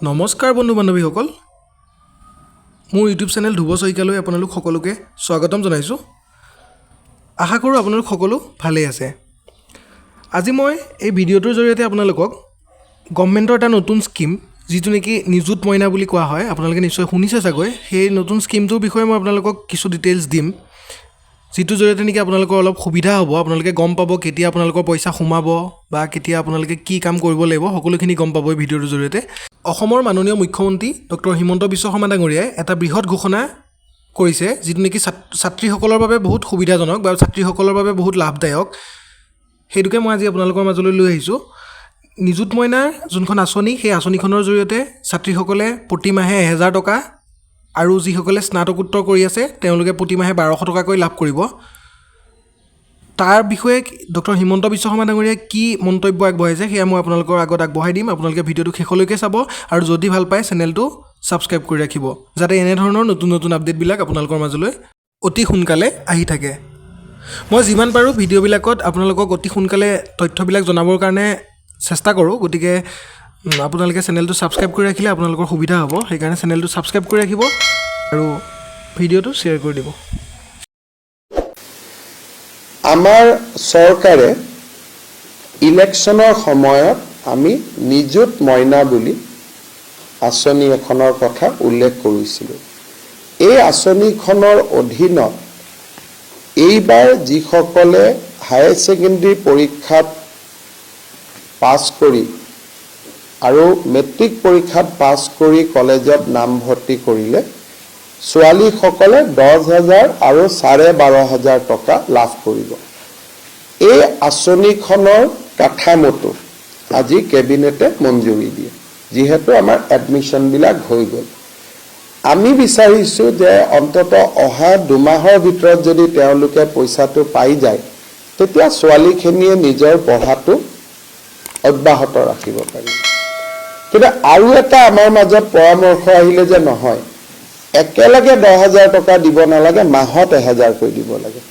নমস্কাৰ বন্ধু বান্ধৱীসকল মোৰ ইউটিউব চেনেল ধ্ৰুৱ শইকীয়ালৈ আপোনালোক সকলোকে স্বাগতম জনাইছোঁ। আশা কৰোঁ আপোনালোক সকলো ভালেই আছে। আজি মই এই ভিডিঅ'টোৰ জৰিয়তে আপোনালোকক গভৰ্ণমেণ্টৰ এটা নতুন স্কিম যিটো নেকি নিযুত মইনা বুলি কোৱা হয়, আপোনালোকে নিশ্চয় শুনিছে চাগৈ। সেই নতুন স্কিমটোৰ বিষয়ে মই আপোনালোকক কিছু ডিটেইলছ দিম, যিটোৰ জৰিয়তে নেকি আপোনালোকৰ অলপ সুবিধা হ'ব। আপোনালোকে গম পাব কেতিয়া আপোনালোকৰ পইচা সোমাব বা কেতিয়া আপোনালোকে কি কাম কৰিব লাগিব, সকলোখিনি গম পাব এই ভিডিঅ'টোৰ জৰিয়তে। অসমৰ মাননীয় মুখ্যমন্ত্ৰী ডক্টৰ হিমন্ত বিশ্ব শৰ্মা ডাঙৰীয়াই এটা বৃহৎ ঘোষণা কৰিছে, যিটো নেকি ছাত্ৰীসকলৰ বাবে বহুত সুবিধাজনক বা ছাত্ৰীসকলৰ বাবে বহুত লাভদায়ক। সেইটোকে মই আজি আপোনালোকৰ মাজলৈ লৈ আহিছোঁ। নিযুত মইনাৰ যোনখন আঁচনি, সেই আঁচনিখনৰ জৰিয়তে ছাত্ৰীসকলে প্ৰতিমাহে 1000 টকা আৰু যিসকলে স্নাতকোত্তৰ কৰি আছে তেওঁলোকে প্ৰতিমাহে 1200 টকাকৈ লাভ কৰিব। তাৰ বিষয়ে ডক্টৰ হিমন্ত বিশ্ব শৰ্মা ডাঙৰীয়াই কি মন্তব্য আগবঢ়াইছে সেয়া মই আপোনালোকৰ আগত আগবঢ়াই দিম। আপোনালোকে ভিডিঅ'টো শেষলৈকে চাব আৰু যদি ভাল পায় চেনেলটো ছাবস্ক্ৰাইব কৰি ৰাখিব, যাতে এনেধৰণৰ নতুন নতুন আপডেটবিলাক আপোনালোকৰ মাজলৈ অতি সোনকালে আহি থাকে। মই যিমান পাৰোঁ ভিডিঅ'বিলাকত আপোনালোকক অতি সোনকালে তথ্যবিলাক জনাবৰ কাৰণে চেষ্টা কৰোঁ, গতিকে আপোনালোকে চেনেলটো ছাবস্ক্ৰাইব কৰি ৰাখিলে আপোনালোকৰ সুবিধা হ'ব। সেইকাৰণে চেনেলটো ছাবস্ক্ৰাইব কৰি ৰাখিব আৰু ভিডিঅ'টো শ্বেয়াৰ কৰি দিব। আমাৰ চৰকাৰে ইলেকশ্যনৰ সময়ত আমি নিযুত মইনা বুলি আঁচনি এখনৰ কথা উল্লেখ কৰিছিলোঁ। এই আঁচনিখনৰ অধীনত এইবাৰ যিসকলে হায়াৰ ছেকেণ্ডেৰী পৰীক্ষাত পাছ কৰি আৰু মেট্ৰিক পৰীক্ষাত পাছ কৰি কলেজত নামভৰ্তি কৰিলে ছোৱালীসকলে 10,000 আৰু 12,500 টকা লাভ কৰিব। এই আঁচনিখনৰ কাঠামোটো আজি কেবিনেটে মঞ্জুৰি দিয়ে, যিহেতু আমাৰ এডমিশ্যনবিলাক হৈ গ'ল। আমি বিচাৰিছোঁ যে অন্তত অহা 2 মাহৰ ভিতৰত যদি তেওঁলোকে পইচাটো পাই যায়, তেতিয়া ছোৱালীখিনিয়ে নিজৰ পঢ়াটো অব্যাহত ৰাখিব পাৰিব। কিন্তু আৰু এটা আমাৰ মাজত পৰামৰ্শ আহিলে যে নহয়, একেলগে 10,000 টকা দিব নালাগে, মাহত 1000 কৈ দিব লাগে।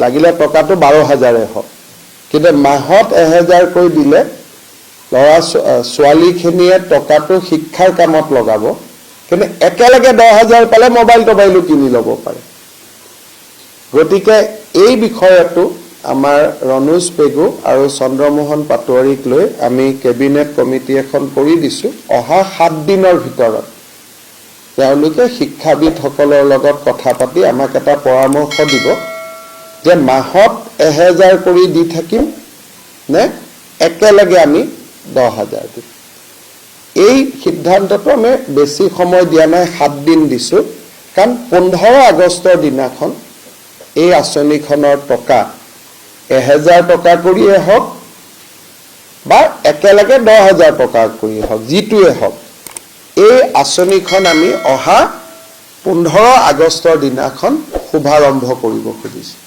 লাগিলে টকাটো 12,000 হওক, কিন্তু মাহত 1000 কৈ দিলে ছোৱালীখিনিয়ে টকাটো শিক্ষাৰ কামত লগাব, কিন্তু একেলগে 10,000 পালে মোবাইলো কিনি ল'ব পাৰে। গতিকে এই বিষয়টো আমাৰ ৰণোজ পেগু আৰু চন্দ্ৰমোহন পাটোৱাৰীক লৈ আমি কেবিনেট কমিটি এখন কৰি দিছোঁ। অহা 7 দিনৰ ভিতৰত তেওঁলোকে শিক্ষাবিদসকলৰ লগত কথা পাতি আমাক এটা পৰামৰ্শ দিব যে মাহত 1000 কৰি দি থাকিম নে একেলগে আমি 10,000 দিম। এই সিদ্ধান্তটো আমি বেছি সময় দিয়া নাই, 7 দিন দিছোঁ, কাৰণ 15 আগষ্টৰ দিনাখন এই আঁচনিখনৰ টকা 1000 টকা কৰিয়ে হওক বা একেলগে 10,000 টকা কৰিয়ে হওক, যিটোৱে হওক, এই আঁচনিখন আমি অহা 15 আগষ্টৰ দিনাখন শুভাৰম্ভ কৰিব খুজিছোঁ।